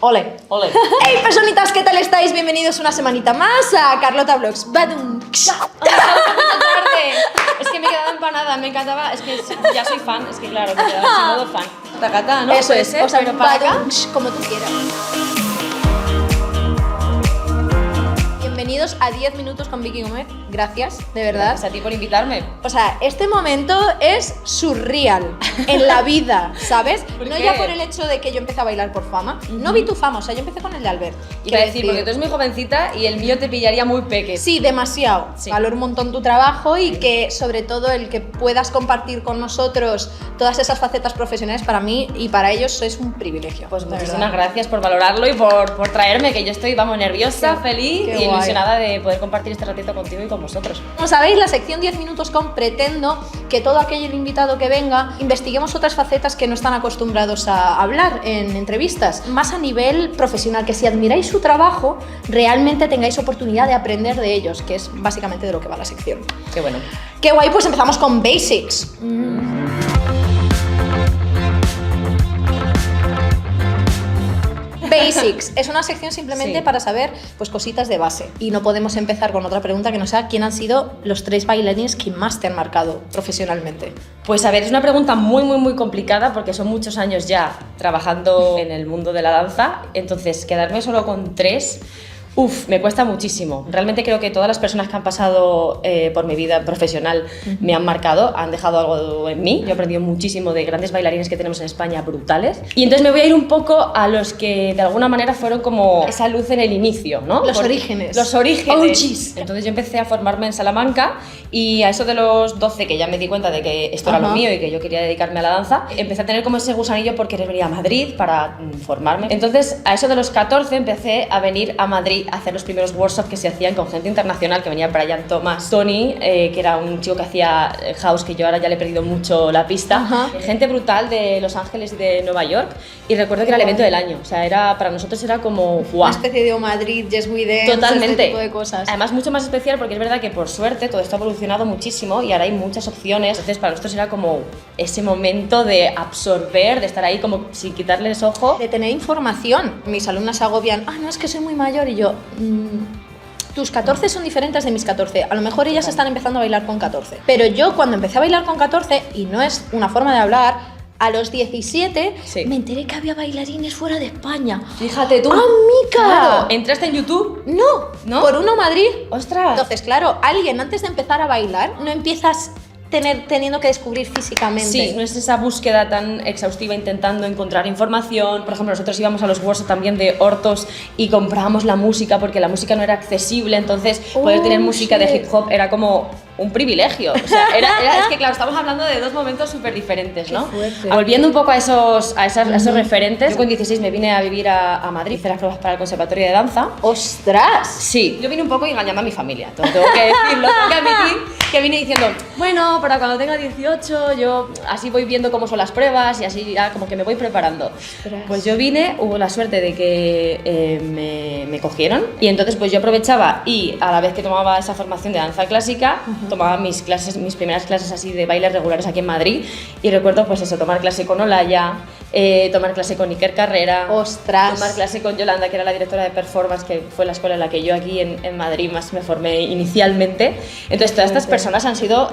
Ole. Ole. Hey personitas, ¿qué tal estáis? Bienvenidos una semanita más a Carlota Vlogs. Badum. Es que me he quedado empanada, me encantaba, es que ya soy fan, es que claro, me he quedado en modo fan. Tacata, ¿no? Eso Puede es, ser, o sea, pero para acá. badum, como tú quieras. Bienvenidos a 10 minutos con Vicky Gómez. Gracias, de verdad. Gracias a ti por invitarme. O sea, este momento es surreal en la vida, ¿sabes? ¿Por No qué? ya por el hecho de que yo empecé a bailar por fama. No vi tu fama, o sea, yo empecé con el de Albert. Iba a Quiero decir, porque tú eres muy jovencita y el mío te pillaría muy peque. Sí, demasiado. Sí. Valoro un montón tu trabajo y que sobre todo el que puedas compartir con nosotros todas esas facetas profesionales para mí y para ellos es un privilegio. Pues de muchísimas verdad. gracias por valorarlo y por traerme, que yo estoy, vamos, nerviosa, feliz qué y guay. ilusionada de poder compartir este ratito contigo y con vosotros. Como sabéis, la sección 10 minutos con pretendo que todo aquel invitado que venga investiguemos otras facetas que no están acostumbrados a hablar en entrevistas, más a nivel profesional, que si admiráis su trabajo, realmente tengáis oportunidad de aprender de ellos, que es básicamente de lo que va la sección. Qué bueno. Qué guay, pues empezamos con Basics. Basics es una sección simplemente Sí. para saber pues cositas de base y no podemos empezar con otra pregunta que no sea quién han sido los 3 bailarines que más te han marcado profesionalmente. Pues a ver, es una pregunta muy complicada porque son muchos años ya trabajando en el mundo de la danza, entonces quedarme solo con 3, me cuesta muchísimo. Realmente creo que todas las personas que han pasado por mi vida profesional me han marcado, han dejado algo en mí. Yo he aprendido muchísimo de grandes bailarines que tenemos en España, brutales. Y entonces me voy a ir un poco a los que de alguna manera fueron como esa luz en el inicio, ¿no? Los orígenes. Los orígenes. OGs. Entonces yo empecé a formarme en Salamanca y a eso de los 12, que ya me di cuenta de que esto era lo Ajá. mío y que yo quería dedicarme a la danza, empecé a tener como ese gusanillo por querer venir a Madrid para formarme. Entonces a eso de los 14 empecé a venir a Madrid a hacer los primeros workshops que se hacían con gente internacional, que venía Brian Thomas, Tony, que era un chico que hacía house, que yo ahora ya le he perdido mucho la pista, Ajá. gente brutal de Los Ángeles y de Nueva York, y recuerdo que era el evento del año, o sea, para nosotros era como guau. Una especie de O Madrid, Yes We Dance, Totalmente. este tipo de cosas. Además, mucho más especial porque es verdad que por suerte todo esto ha evolucionado muchísimo y ahora hay muchas opciones. Entonces, para nosotros era como ese momento de absorber, de estar ahí como sin quitarles ojo. De tener información. Mis alumnas se agobian, no, es que soy muy mayor, y yo, tus 14 son diferentes de mis 14. A lo mejor ellas están empezando a bailar con 14. Pero yo cuando empecé a bailar con 14, y no es una forma de hablar, a los 17 Sí. me enteré que había bailarines fuera de España. Fíjate tú. ¡Ah, mica! Claro, ¿entraste en YouTube? No, ¿No? por uno Madrid. ¡Ostras! Entonces, claro, alguien antes de empezar a bailar, no empiezas teniendo que descubrir físicamente. Sí, no es esa búsqueda tan exhaustiva intentando encontrar información. Por ejemplo, nosotros íbamos a los workshops también de Hortos y comprábamos la música porque la música no era accesible, entonces poder tener música de shit. hip hop era como un privilegio. O sea, es que claro, estamos hablando de dos momentos súper diferentes, ¿no? Qué fuerte. Volviendo un poco a esos referentes, yo con 16 me vine a vivir a Madrid, hice las pruebas para el Conservatorio de Danza. ¡Ostras! Sí, yo vine un poco engañando a mi familia, tengo que decirlo, tengo que admitir que vine diciendo, bueno, para cuando tenga 18 yo así voy viendo cómo son las pruebas y así ya como que me voy preparando. Ostras. Pues yo vine, hubo la suerte de que me cogieron y entonces pues yo aprovechaba y a la vez que tomaba esa formación de danza clásica, tomaba mis primeras clases así de bailes regulares aquí en Madrid y recuerdo pues eso, tomar clase con Olaya, tomar clase con Iker Carrera, ¡Ostras! tomar clase con Yolanda, que era la directora de performance, que fue la escuela en la que yo aquí en Madrid más me formé inicialmente. Entonces todas estas personas han sido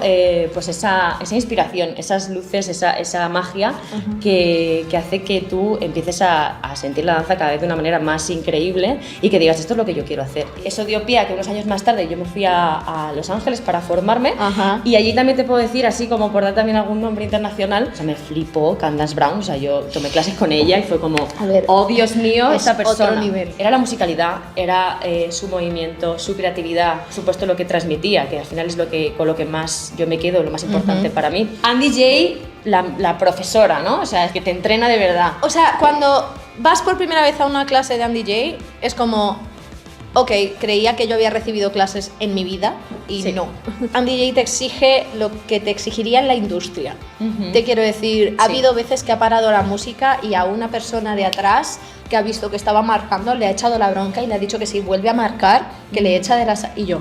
pues esa inspiración, esas luces, esa magia que hace que tú empieces a sentir la danza cada vez de una manera más increíble y que digas, esto es lo que yo quiero hacer. Eso dio pie a que unos años más tarde yo me fui a Los Ángeles para formarme. Ajá. Y allí también te puedo decir, así como por dar también algún nombre internacional, o sea, me flipó Candace Brown, o sea, yo tomé clases con ella y fue como, A ver, oh Dios mío, es esa persona. otro nivel. Era la musicalidad, era su movimiento, su creatividad, por supuesto lo que transmitía, que al final es con lo que más yo me quedo, lo más importante para mí. Andy J, la profesora, ¿no? O sea, es que te entrena de verdad. O sea, cuando vas por primera vez a una clase de Andy J, es como, ok, creía que yo había recibido clases en mi vida y Sí. no. Andy J te exige lo que te exigiría en la industria. Ujú. Te quiero decir, ha Sí. habido veces que ha parado la música y a una persona de atrás que ha visto que estaba marcando le ha echado la bronca y le ha dicho que si vuelve a marcar, que le echa de las... Y yo...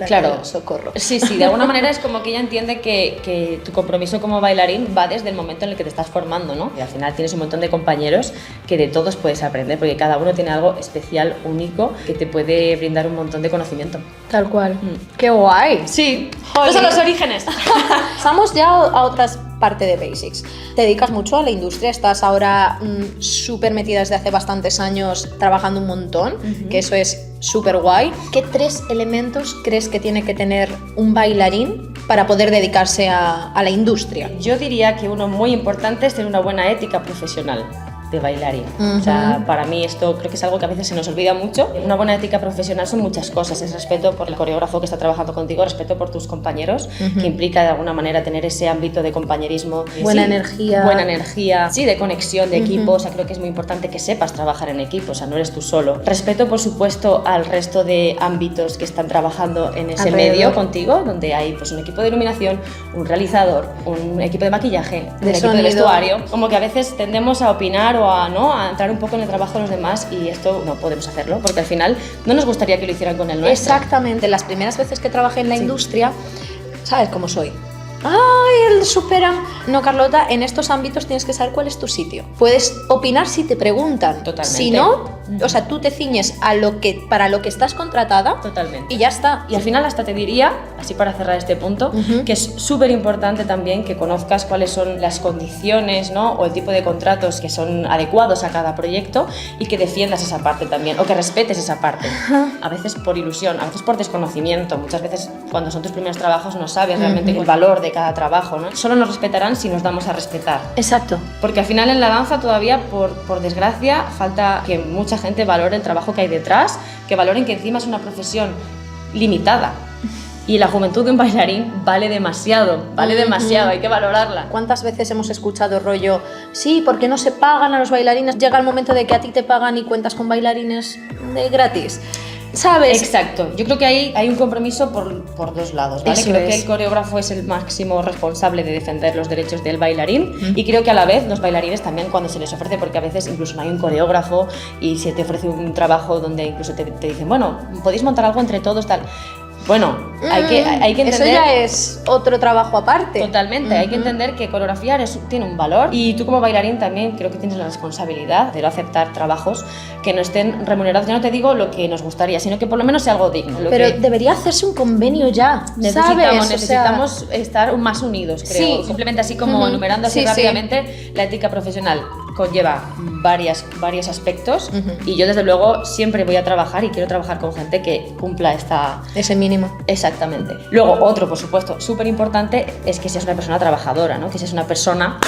Claro, socorro. Sí, de alguna manera es como que ella entiende que tu compromiso como bailarín va desde el momento en el que te estás formando, ¿no? Y al final tienes un montón de compañeros que de todos puedes aprender, porque cada uno tiene algo especial, único, que te puede brindar un montón de conocimiento. Tal cual. ¡Qué guay! Sí, Jolín. esos son los orígenes. Pasamos ya a otras partes de Basics. Te dedicas mucho a la industria, estás ahora súper metida desde hace bastantes años trabajando un montón, que eso es súper guay. ¿Qué 3 elementos crees que tiene que tener un bailarín para poder dedicarse a la industria? Yo diría que uno muy importante es tener una buena ética profesional de bailarín. O sea, para mí esto creo que es algo que a veces se nos olvida mucho. Una buena ética profesional son muchas cosas. Es respeto por el coreógrafo que está trabajando contigo, respeto por tus compañeros, que implica de alguna manera tener ese ámbito de compañerismo. Buena energía. Buena energía, sí, de conexión, de equipo. O sea, creo que es muy importante que sepas trabajar en equipo, o sea, no eres tú solo. Respeto, por supuesto, al resto de ámbitos que están trabajando en ese medio contigo, donde hay pues un equipo de iluminación, un realizador, un equipo de maquillaje, un equipo de vestuario. Como que a veces tendemos a opinar a entrar un poco en el trabajo de los demás, y esto no podemos hacerlo porque al final no nos gustaría que lo hicieran con el nuestro. Exactamente, las primeras veces que trabajé en la industria, ¿sabes cómo soy? ¡Ay, el superam! No, Carlota, en estos ámbitos tienes que saber cuál es tu sitio. Puedes opinar si te preguntan. Totalmente. Si no, o sea, tú te ciñes a para lo que estás contratada. Totalmente. Y ya está. Y al final hasta te diría, así para cerrar este punto, que es súper importante también que conozcas cuáles son las condiciones, ¿no? O el tipo de contratos que son adecuados a cada proyecto, y que defiendas esa parte también, o que respetes esa parte. A veces por ilusión, a veces por desconocimiento. Muchas veces cuando son tus primeros trabajos no sabes realmente el valor de cada trabajo, ¿no? Solo nos respetarán si nos damos a respetar. Exacto. Porque al final en la danza todavía, por desgracia, falta que mucha gente valore el trabajo que hay detrás, que valoren que encima es una profesión limitada. Y la juventud de un bailarín vale demasiado, hay que valorarla. ¿Cuántas veces hemos escuchado rollo, sí, porque no se pagan a los bailarines? Llega el momento de que a ti te pagan y cuentas con bailarines de gratis. ¿Sabes? Exacto. Yo creo que ahí hay un compromiso por dos lados, ¿vale? Eso creo es. que el coreógrafo es el máximo responsable de defender los derechos del bailarín, y creo que a la vez los bailarines también, cuando se les ofrece, porque a veces incluso no hay un coreógrafo y se te ofrece un trabajo donde incluso te dicen, bueno, podéis montar algo entre todos, tal. Bueno, hay que entender... Eso ya es otro trabajo aparte. Totalmente, hay que entender que coreografiar tiene un valor, y tú como bailarín también creo que tienes la responsabilidad de no aceptar trabajos que no estén remunerados. Ya no te digo lo que nos gustaría, sino que por lo menos sea algo digno. Pero debería hacerse un convenio ya, necesitamos estar más unidos, creo. Sí. Simplemente así como enumerando así rápidamente, la ética profesional conlleva varios aspectos, y yo desde luego siempre voy a trabajar y quiero trabajar con gente que cumpla ese mínimo. Exactamente. Luego, otro, por supuesto, súper importante es que seas una persona trabajadora, ¿no? Que seas una persona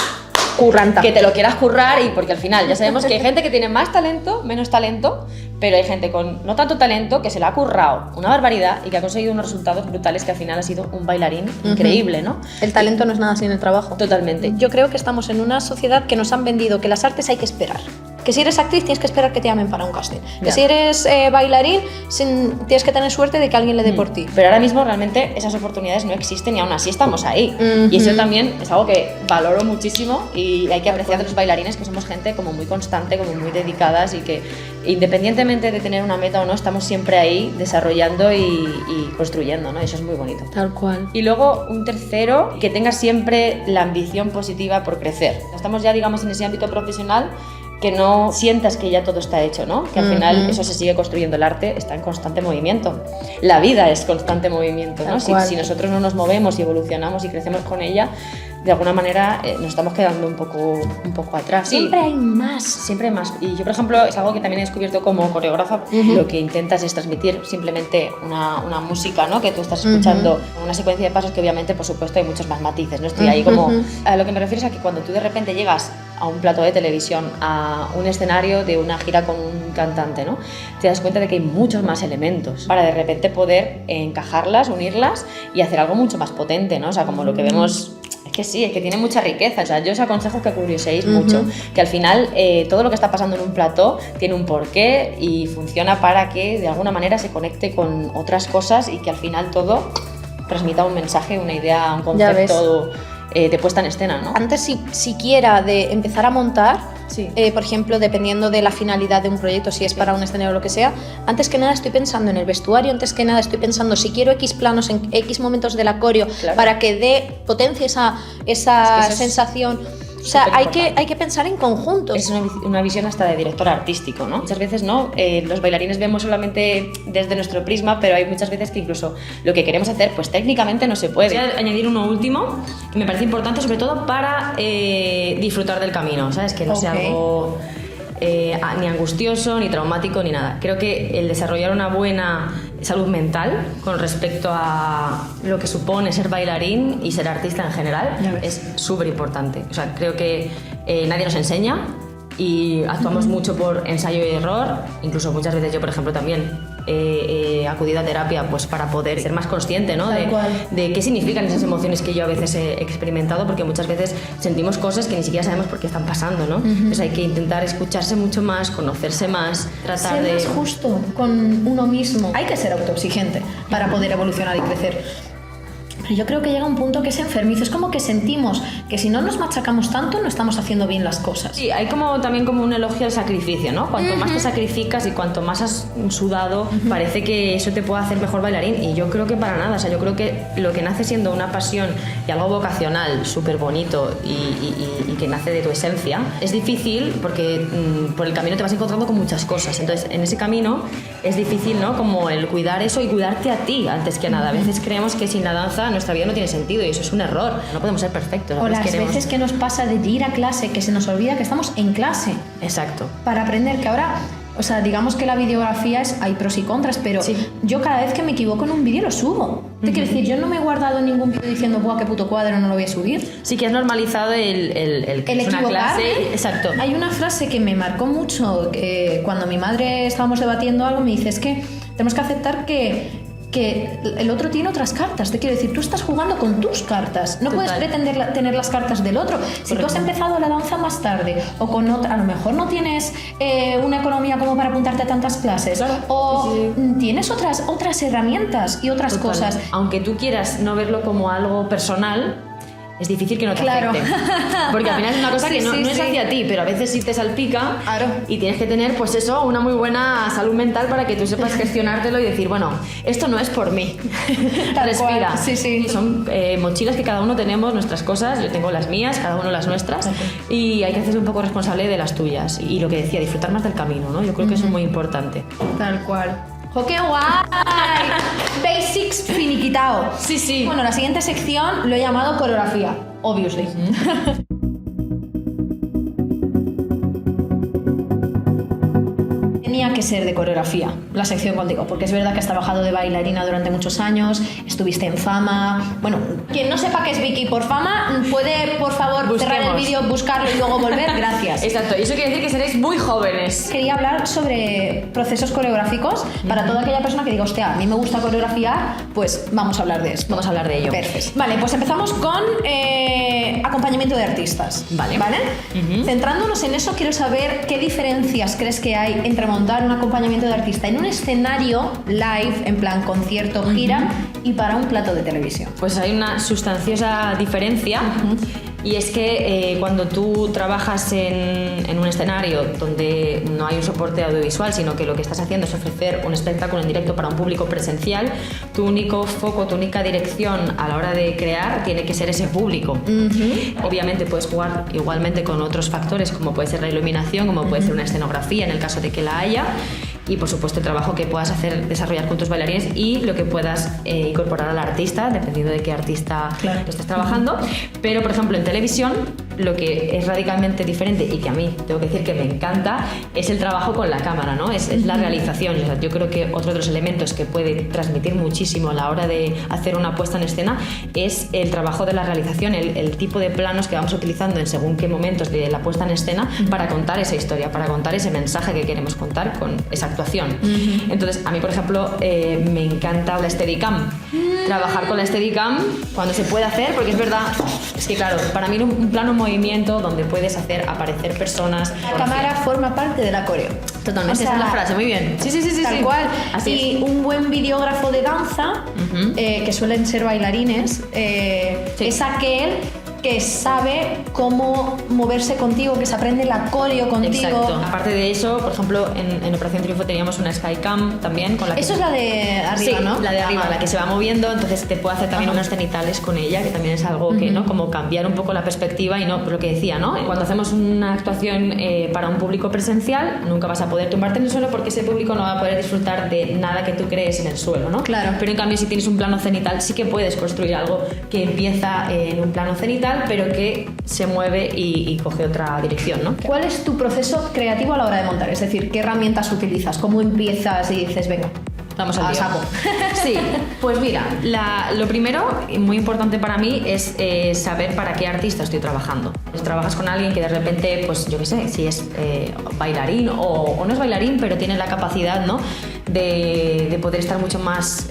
curranta. Que te lo quieras currar, y porque al final ya sabemos que hay gente que tiene más talento, menos talento, pero hay gente con no tanto talento que se la ha currado una barbaridad y que ha conseguido unos resultados brutales, que al final ha sido un bailarín increíble, ¿no? El talento no es nada sin el trabajo. Totalmente. Yo creo que estamos en una sociedad que nos han vendido que las artes hay que esperar. Que si eres actriz tienes que esperar que te llamen para un casting. Que si eres bailarín tienes que tener suerte de que alguien le dé por ti. Pero ahora mismo realmente esas oportunidades no existen, y aún así estamos ahí. Y eso también es algo que valoro muchísimo, y hay que apreciar de los bailarines, que somos gente como muy constante, como muy dedicadas, y que independientemente de tener una meta o no, estamos siempre ahí desarrollando y construyendo, ¿no? Eso es muy bonito. Tal cual. Y luego un tercero, que tengas siempre la ambición positiva por crecer. Estamos ya, digamos, en ese ámbito profesional, que no sientas que ya todo está hecho, ¿no? Que al final eso se sigue construyendo. El arte está en constante movimiento. La vida es constante movimiento, ¿no? Si nosotros no nos movemos y evolucionamos y crecemos con ella, de alguna manera nos estamos quedando un poco atrás. Siempre hay más. Siempre hay más. Y yo, por ejemplo, es algo que también he descubierto como coreógrafa. Lo que intentas es transmitir simplemente una música, ¿no? Que tú estás escuchando, una secuencia de pasos que obviamente, por supuesto, hay muchos más matices, ¿no? Estoy ahí como... A lo que me refiero es a que cuando tú de repente llegas a un plató de televisión, a un escenario de una gira con un cantante, ¿no? Te das cuenta de que hay muchos más elementos para de repente poder encajarlas, unirlas y hacer algo mucho más potente, ¿no? O sea, como lo que vemos... Es que sí, es que tiene mucha riqueza. O sea, yo os aconsejo que curioséis mucho, que al final todo lo que está pasando en un plató tiene un porqué y funciona para que de alguna manera se conecte con otras cosas, y que al final todo transmita un mensaje, una idea, un concepto de puesta en escena, ¿no? Antes siquiera de empezar a montar, Sí. por ejemplo, dependiendo de la finalidad de un proyecto, si es para un escenario o lo que sea, antes que nada estoy pensando en el vestuario, antes que nada estoy pensando si quiero X planos en X momentos del coreo, Claro. para que dé potencia esa Es que eso es sensación. O sea, hay que pensar en conjunto. Es una visión hasta de director artístico, ¿no? Muchas veces no, los bailarines vemos solamente desde nuestro prisma, pero hay muchas veces que incluso lo que queremos hacer, pues técnicamente no se puede. Voy a añadir uno último, que me parece importante, sobre todo para disfrutar del camino, ¿sabes? Que no sea algo ni angustioso, ni traumático, ni nada. Creo que el desarrollar una buena salud mental con respecto a lo que supone ser bailarín y ser artista en general es súper importante. O sea, creo que nadie nos enseña y actuamos mucho por ensayo y error. Incluso muchas veces yo, por ejemplo, también he acudido a terapia pues para poder ser más consciente, ¿no? de qué significan esas emociones que yo a veces he experimentado, porque muchas veces sentimos cosas que ni siquiera sabemos por qué están pasando, ¿no? Entonces hay que intentar escucharse mucho más, conocerse más, tratar ser más justo con uno mismo. Hay que ser autoexigente para poder evolucionar y crecer. Pero yo creo que llega un punto que es enfermizo. Es como que sentimos que si no nos machacamos tanto, no estamos haciendo bien las cosas. Sí, hay también como un elogio al sacrificio, ¿no? Cuanto más te sacrificas y cuanto más has sudado, parece que eso te puede hacer mejor bailarín. Y yo creo que para nada. O sea, yo creo que lo que nace siendo una pasión y algo vocacional súper bonito y que nace de tu esencia, es difícil porque por el camino te vas encontrando con muchas cosas. Entonces, en ese camino es difícil, ¿no? Como el cuidar eso y cuidarte a ti antes que nada. A veces creemos que sin la danza nuestra vida no tiene sentido y eso es un error. No podemos ser perfectos. O las veces que nos pasa de ir a clase, que se nos olvida que estamos en clase. Exacto. Para aprender, que ahora, o sea, digamos que la videografía hay pros y contras, pero yo cada vez que me equivoco en un vídeo lo subo. Te quiero decir, yo no me he guardado ningún vídeo diciendo, ¡buah, qué puto cuadro, no lo voy a subir! Sí que has normalizado el es una clase. Exacto. Hay una frase que me marcó mucho, cuando mi madre estábamos debatiendo algo, me dice, es que tenemos que aceptar que el otro tiene otras cartas. Te quiero decir, tú estás jugando con tus cartas. No puedes pretender tener las cartas del otro. Si tú has empezado la danza más tarde o con otra, a lo mejor no tienes una economía como para apuntarte a tantas clases, o tienes otras herramientas y otras cosas. Aunque tú quieras no verlo como algo personal, es difícil que no te afecte. Porque al final es una cosa que no es hacia ti, pero a veces sí te salpica y tienes que tener, pues eso, una muy buena salud mental para que tú sepas gestionártelo y decir, bueno, esto no es por mí. Respira. Son mochilas que cada uno tenemos, nuestras cosas, yo tengo las mías, cada uno las nuestras, y hay que hacerse un poco responsable de las tuyas. Y lo que decía, disfrutar más del camino, ¿no? Yo creo que eso es muy importante. Tal cual. ¡Oh, qué guay! Basics finiquitao. Sí. Bueno, la siguiente sección lo he llamado coreografía, obviously. Tenía que ser de coreografía la sección contigo, porque es verdad que has trabajado de bailarina durante muchos años, estuviste en Fama. Bueno, quien no sepa qué es Vicky por Fama, puede por favor cerrar el vídeo, buscarlo y luego volver. Gracias. Exacto, y eso quiere decir que seréis muy jóvenes. Quería hablar sobre procesos coreográficos para toda aquella persona que diga, hostia, a mí me gusta coreografiar, pues vamos a hablar de eso. Vamos a hablar de ello. Perfecto. Vale, pues empezamos con acompañamiento de artistas. Vale. Centrándonos en eso, quiero saber qué diferencias crees que hay entre montar un acompañamiento de artista en un escenario live, en plan concierto, gira, y para un plato de televisión. Pues hay una sustanciosa diferencia. Y es que cuando tú trabajas en un escenario donde no hay un soporte audiovisual, sino que lo que estás haciendo es ofrecer un espectáculo en directo para un público presencial, tu único foco, tu única dirección a la hora de crear tiene que ser ese público. Obviamente puedes jugar igualmente con otros factores, como puede ser la iluminación, como puede ser una escenografía en el caso de que la haya, y por supuesto el trabajo que puedas desarrollar con tus bailarines y lo que puedas incorporar al artista, dependiendo de qué artista estés trabajando. Pero por ejemplo en televisión lo que es radicalmente diferente y que a mí tengo que decir que me encanta es el trabajo con la cámara, ¿no? Es la realización. O sea, yo creo que otro de los elementos que puede transmitir muchísimo a la hora de hacer una puesta en escena es el trabajo de la realización, el tipo de planos que vamos utilizando en según qué momentos de la puesta en escena para contar esa historia, para contar ese mensaje que queremos contar con esa actuación. Entonces a mí por ejemplo me encanta la Steadicam, trabajar con la Steadicam cuando se puede hacer, porque es verdad, es que claro, para mí un plano en movimiento donde puedes hacer aparecer personas. La cámara forma parte de la coreo. Totalmente, esa es la frase, muy bien. Sí. Tal cual. Así un buen videógrafo de danza, que suelen ser bailarines, es aquel que sabe cómo moverse contigo, que se aprende la coreo contigo. Exacto. Aparte de eso, por ejemplo, en Operación Triunfo teníamos una Skycam también con la que... Eso es la de arriba, sí, ¿no? la de arriba, la que se va moviendo, entonces te puede hacer también unos cenitales con ella, que también es algo que, ¿no? Como cambiar un poco la perspectiva y no, por lo que decía, ¿no? Cuando hacemos una actuación para un público presencial, nunca vas a poder tumbarte en el suelo porque ese público no va a poder disfrutar de nada que tú crees en el suelo, ¿no? Claro. Pero en cambio, si tienes un plano cenital, sí que puedes construir algo que empieza en un plano cenital, pero que se mueve y coge otra dirección, ¿no? ¿Cuál es tu proceso creativo a la hora de montar? Es decir, ¿qué herramientas utilizas? ¿Cómo empiezas y dices, venga, vamos al lío? saco? Sí, pues mira, lo primero, y muy importante para mí, es saber para qué artista estoy trabajando. Si trabajas con alguien que de repente, pues yo qué sé, si es bailarín o no es bailarín, pero tiene la capacidad, ¿no?, de poder estar mucho más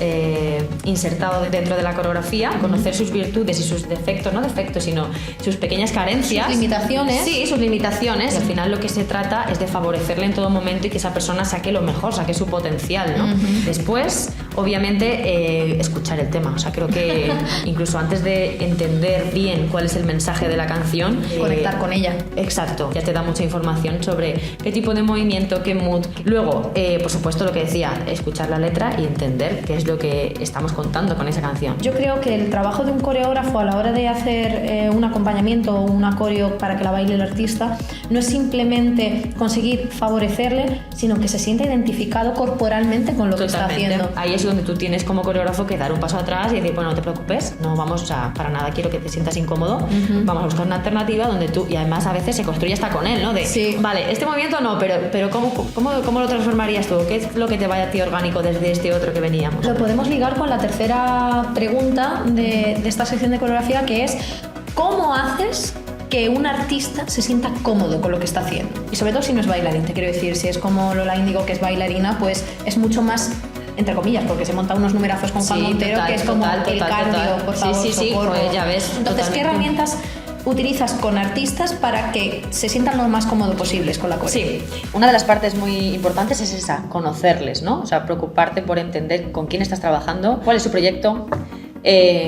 insertado dentro de la coreografía, conocer sus virtudes y sus defectos, no defectos, sino sus pequeñas carencias. Sus limitaciones. Sí, sus limitaciones. Y al final lo que se trata es de favorecerle en todo momento y que esa persona saque lo mejor, saque su potencial, ¿no? Después, obviamente, escuchar el tema. O sea, creo que incluso antes de entender bien cuál es el mensaje de la canción, Conectar con ella. Exacto, ya te da mucha información sobre qué tipo de movimiento, qué mood. Luego, por supuesto, lo que decía, escuchar la letra y entender qué es lo que estamos contando con esa canción. Yo creo que el trabajo de un coreógrafo a la hora de hacer un acompañamiento o una coreo para que la baile el artista no es simplemente conseguir favorecerle, sino que se sienta identificado corporalmente con lo que está haciendo. Ahí es donde tú tienes como coreógrafo que dar un paso atrás y decir, bueno, no te preocupes, no vamos, o sea, para nada quiero que te sientas incómodo, vamos a buscar una alternativa donde tú, y además a veces se construye hasta con él, ¿no? De, sí. Vale, este movimiento no, pero ¿cómo lo transformarías tú? ¿Qué es lo que te vaya a ti orgánico desde este otro que veníamos? Lo podemos ligar con la tercera pregunta de esta sección de coreografía, que es ¿cómo haces que un artista se sienta cómodo con lo que está haciendo? Y sobre todo si no es bailarín, te quiero decir, si es como Lola Índigo, que es bailarina, pues es mucho más, entre comillas, porque se monta unos numerazos con Juan Montero, que es como el cardio, por favor, socorro. Pues ya ves. Entonces, ¿qué herramientas utilizas con artistas para que se sientan lo más cómodo posibles con la coreo? Sí, una de las partes muy importantes es esa, conocerles, ¿no? O sea, preocuparte por entender con quién estás trabajando, cuál es su proyecto,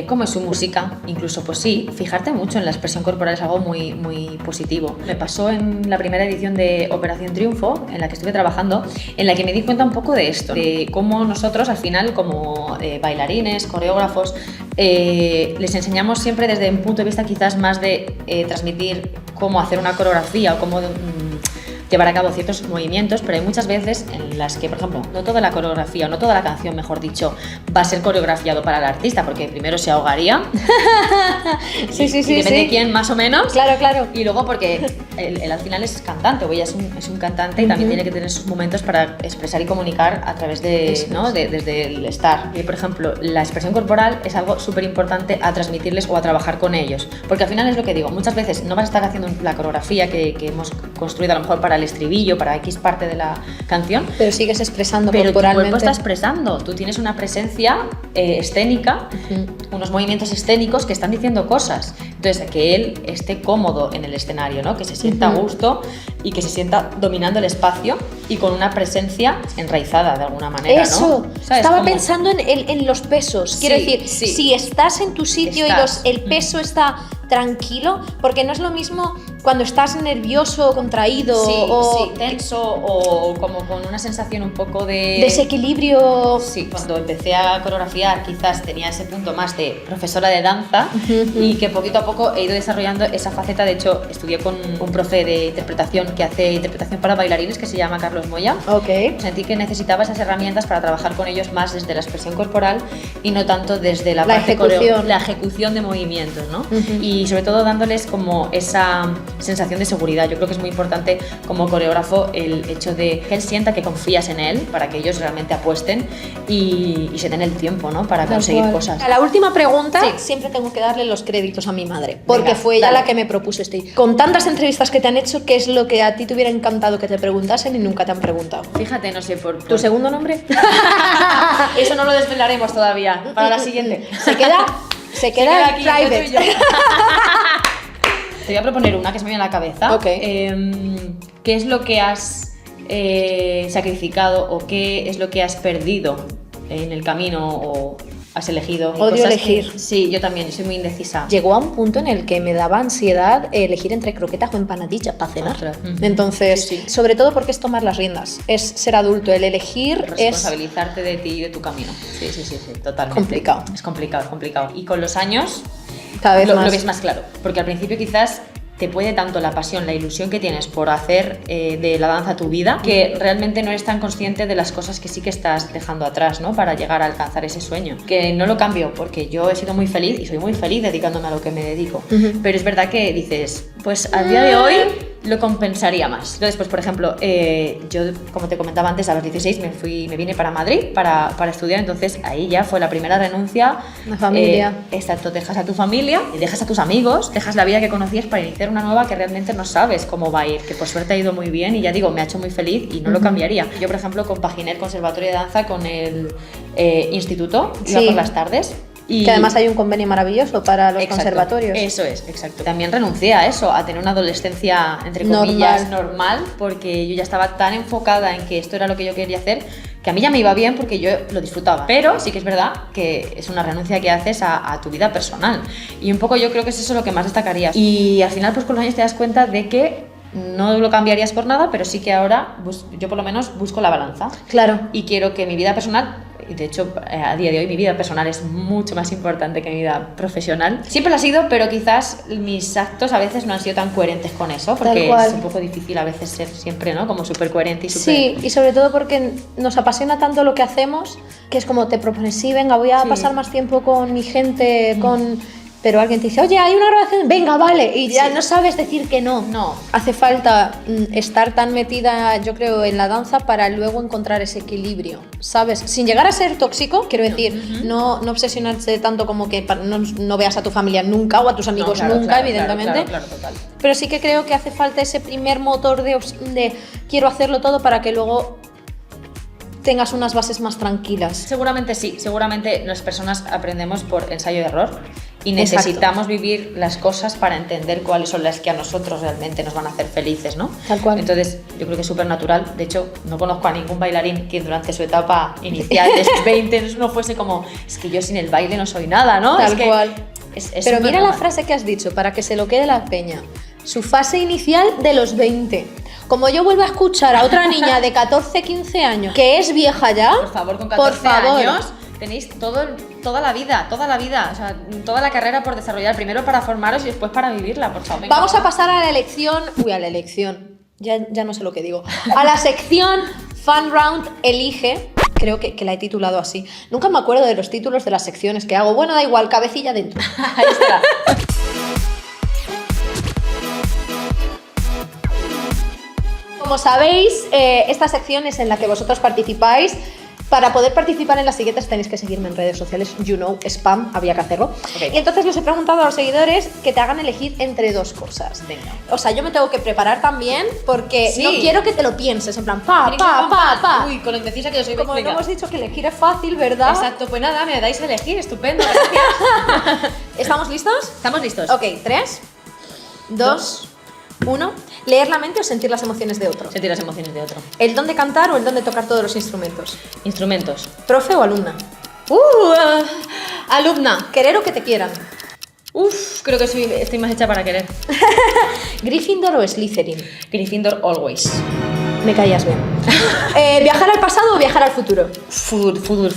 cómo es su música, incluso, pues sí, fijarte mucho en la expresión corporal es algo muy, muy positivo. Me pasó en la primera edición de Operación Triunfo, en la que estuve trabajando, en la que me di cuenta un poco de esto, de cómo nosotros al final, como bailarines, coreógrafos, les enseñamos siempre desde un punto de vista quizás más de transmitir cómo hacer una coreografía o cómo llevar a cabo ciertos movimientos, pero hay muchas veces en las que, por ejemplo, no toda la coreografía o no toda la canción, mejor dicho, va a ser coreografiado para el artista, porque primero se ahogaría. Sí, y depende de quién, más o menos. Claro, claro. Y luego porque él al final es cantante, o ella es un cantante y también tiene que tener sus momentos para expresar y comunicar a través de, ¿no? desde el estar. Y, por ejemplo, la expresión corporal es algo súper importante a transmitirles o a trabajar con ellos, porque al final es lo que digo, muchas veces no vas a estar haciendo la coreografía que hemos construido a lo mejor para el estribillo, para X parte de la canción, pero sigues expresando pero tu corporalmente. cuerpo está expresando, tú tienes una presencia escénica, unos movimientos escénicos que están diciendo cosas, entonces que él esté cómodo en el escenario, ¿no? Que se sienta a gusto y que se sienta dominando el espacio y con una presencia enraizada de alguna manera. Eso, ¿no? ¿Sabes? estaba Como pensando en los pesos, quiero decir, si estás en tu sitio y el peso está tranquilo, porque no es lo mismo cuando estás nervioso, contraído o tenso o como con una sensación un poco de desequilibrio. Sí, cuando empecé a coreografiar quizás tenía ese punto más de profesora de danza y que poquito a poco he ido desarrollando esa faceta. De hecho, estudié con un profe de interpretación que hace interpretación para bailarines que se llama Carlos Moya. Sentí que necesitaba esas herramientas para trabajar con ellos más desde la expresión corporal y no tanto desde la parte la ejecución de movimientos, ¿no? Y sobre todo dándoles como esa sensación de seguridad. Yo creo que es muy importante como coreógrafo el hecho de que él sienta que confías en él para que ellos realmente apuesten y se den el tiempo, ¿no? Para conseguir cosas. A la última pregunta siempre tengo que darle los créditos a mi madre, porque fue ella la que me propuso esto. Con tantas entrevistas que te han hecho, ¿qué es lo que a ti te hubiera encantado que te preguntasen y nunca te han preguntado? Fíjate, no sé, por ¿Tu segundo nombre? Eso no lo desvelaremos todavía. Para la siguiente. Se queda aquí, private. Te voy a proponer una que se me viene a la cabeza. ¿Qué es lo que has sacrificado o qué es lo que has perdido en el camino o has elegido. Odio Cosas elegir. Sí, yo también, soy muy indecisa. Llegó a un punto en el que me daba ansiedad elegir entre croquetas o empanadillas para cenar. Ostras. Entonces, Sí, sí. sobre todo porque es tomar las riendas, es ser adulto, el elegir es Responsabilizarte de ti y de tu camino. Sí, totalmente. Complicado. Es complicado. Y con los años cada vez lo más. ves más claro. Porque al principio quizás te puede tanto la pasión, la ilusión que tienes por hacer de la danza tu vida, que realmente no eres tan consciente de las cosas que sí que estás dejando atrás, ¿no? Para llegar a alcanzar ese sueño. Que no lo cambio, porque yo he sido muy feliz y soy muy feliz dedicándome a lo que me dedico. Pero es verdad que dices, pues a día de hoy lo compensaría más. Entonces, pues por ejemplo, yo, como te comentaba antes, a los 16 me vine para Madrid para estudiar, entonces ahí ya fue la primera renuncia. La familia. Exacto, dejas a tu familia, dejas a tus amigos, dejas la vida que conocías para iniciar una nueva que realmente no sabes cómo va a ir, que por suerte ha ido muy bien y ya digo, me ha hecho muy feliz y no lo cambiaría. Yo, por ejemplo, compaginé el conservatorio de danza con el instituto, iba Sí. por las tardes. Y Que además hay un convenio maravilloso para los Exacto, conservatorios. Eso es, exacto. También renuncié a eso, a tener una adolescencia, entre comillas, normal, porque yo ya estaba tan enfocada en que esto era lo que yo quería hacer, que a mí ya me iba bien porque yo lo disfrutaba. Pero sí que es verdad que es una renuncia que haces a tu vida personal. Y un poco yo creo que es eso lo que más destacaría. Y al final, pues con los años te das cuenta de que no lo cambiarías por nada, pero sí que ahora yo por lo menos busco la balanza. Claro. Y quiero que mi vida personal, y de hecho a día de hoy mi vida personal es mucho más importante que mi vida profesional. Siempre lo ha sido, pero quizás mis actos a veces no han sido tan coherentes con eso, porque es un poco difícil a veces ser siempre, ¿no? Como súper coherente y súper... Sí, y sobre todo porque nos apasiona tanto lo que hacemos, que es como te propones, sí, venga, voy a pasar más tiempo con mi gente, pero alguien te dice, oye, hay una grabación, venga, vale, y ya no sabes decir que no. No. Hace falta estar tan metida, yo creo, en la danza para luego encontrar ese equilibrio, ¿sabes? Sin llegar a ser tóxico, quiero decir, no obsesionarse tanto como que no veas a tu familia nunca o a tus amigos nunca, evidentemente. Claro, total. Pero sí que creo que hace falta ese primer motor de quiero hacerlo todo para que luego tengas unas bases más tranquilas. Seguramente sí, seguramente las personas aprendemos por ensayo y error y necesitamos vivir las cosas para entender cuáles son las que a nosotros realmente nos van a hacer felices, ¿no? Tal cual. Entonces, yo creo que es súper natural. De hecho, no conozco a ningún bailarín que durante su etapa inicial de sus 20 no fuese como, es que yo sin el baile no soy nada, ¿no? Tal es que cual. es Pero mira la normal. frase que has dicho, para que se lo quede la peña. Su fase inicial de los 20. Como yo vuelvo a escuchar a otra niña de 14, 15 años, que es vieja ya, Por favor, con 14 por favor. años tenéis toda la vida, o sea, toda la carrera por desarrollar, primero para formaros y después para vivirla, por favor. Vamos a pasar a la elección. Uy, a la elección. Ya no sé lo que digo. A la sección Fun Round Elige. Creo que la he titulado así. Nunca me acuerdo de los títulos de las secciones que hago. Bueno, da igual, cabecilla dentro. Ahí está. Como sabéis, esta sección es en la que vosotros participáis. Para poder participar en las siguientes tenéis que seguirme en redes sociales. You know, spam, había que hacerlo. Okay. Y entonces les he preguntado a los seguidores que te hagan elegir entre dos cosas. Venga. O sea, yo me tengo que preparar también porque Sí. no quiero que te lo pienses en plan pa. Uy, con lo indecisa que yo soy. Como no venga. hemos dicho que elegir es fácil, ¿verdad? Exacto, pues nada, me dais a elegir, estupendo, gracias. ¿Estamos listos? Estamos listos. Ok, 3, 2, 1. Leer la mente o sentir las emociones de otro. Sentir las emociones de otro. El don de cantar o el don de tocar todos los instrumentos. Instrumentos. Profe o alumna. Alumna. Querer o que te quieran. Creo que estoy más hecha para querer. Gryffindor o Slytherin. Gryffindor always. Me caías bien. ¿Viajar al pasado o viajar al futuro? Futuro.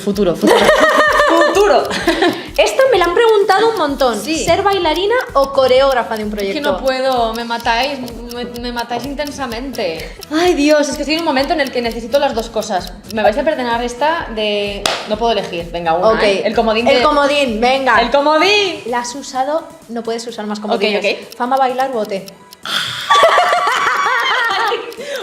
Esta me la han preguntado un montón. Sí. ¿Ser bailarina o coreógrafa de un proyecto? Es que no puedo, me matáis intensamente. Ay, Dios, es que estoy en un momento en el que necesito las dos cosas. Me vais a perdonar esta de... No puedo elegir, venga, una, Ok. ¿eh? El comodín El comodín, venga. ¡El comodín! La has usado, no puedes usar más comodines. Ok. Fama, bailar o OT.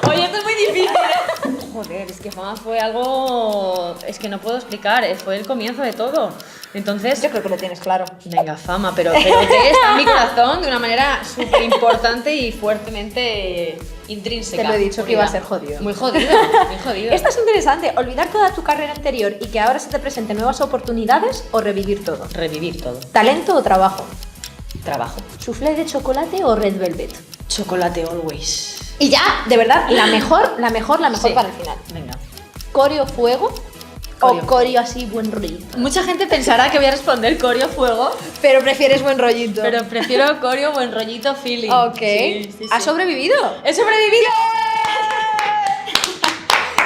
Oye, esto es muy difícil, ¿eh? Joder, es que Fama fue algo... Es que no puedo explicar, fue el comienzo de todo. Entonces... Yo creo que lo tienes claro. Venga, Fama, pero que está en mi corazón de una manera súper importante y fuertemente intrínseca. Te lo he dicho que iba a ser jodido. Muy jodido, muy jodido. Esta es interesante. ¿Olvidar toda tu carrera anterior y que ahora se te presenten nuevas oportunidades o revivir todo? Revivir todo. ¿Talento o trabajo? Trabajo. ¿Soufflé de chocolate o red velvet? Chocolate always. Y ya, de verdad, la mejor Sí. para el final. Venga. ¿Coreo fuego O coreo así, buen rollito. Mucha gente pensará que voy a responder coreo fuego, Pero prefieres buen rollito. pero prefiero coreo buen rollito feeling. Ok. Sí. ¿Has sobrevivido? ¡He sobrevivido!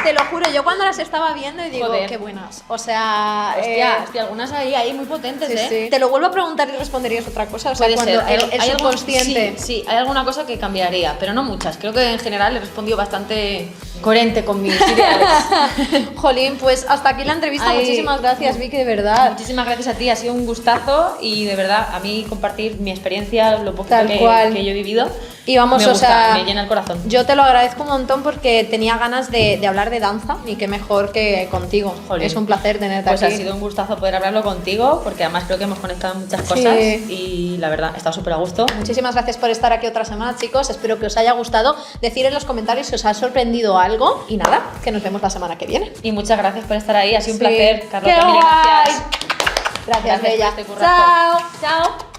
Te lo juro, yo cuando las estaba viendo y digo, Joder. qué buenas. O sea, Hostia, algunas ahí muy potentes, sí, ¿eh? sí. Te lo vuelvo a preguntar y responderías otra cosa. O sea, Puede cuando ser. el ¿Hay algún- subconsciente. Sí, hay alguna cosa que cambiaría, pero no muchas. Creo que en general he respondido bastante coherente con mis ideales. Jolín, pues hasta aquí la entrevista. Ay. Muchísimas gracias, Vicky, de verdad. Muchísimas gracias a ti, ha sido un gustazo y de verdad a mí compartir mi experiencia, lo poquito Tal cual. que yo he vivido. Y vamos, me o gusta, sea, me llena el corazón. Yo te lo agradezco un montón porque tenía ganas de hablar de danza y qué mejor que contigo. Jolín. Es un placer tenerte Pues aquí. ha sido un gustazo poder hablarlo contigo, porque además creo que hemos conectado en muchas cosas y la verdad, he estado súper a gusto. Muchísimas gracias por estar aquí otra semana, chicos. Espero que os haya gustado. Decid en los comentarios si os ha sorprendido algo. Y nada, que nos vemos la semana que viene. Y muchas gracias por estar ahí, ha sido un Sí. placer. Carlota, ¡Qué mil guay! gracias. Gracias, Gracias por Bella. este currazo. Chao. Chao.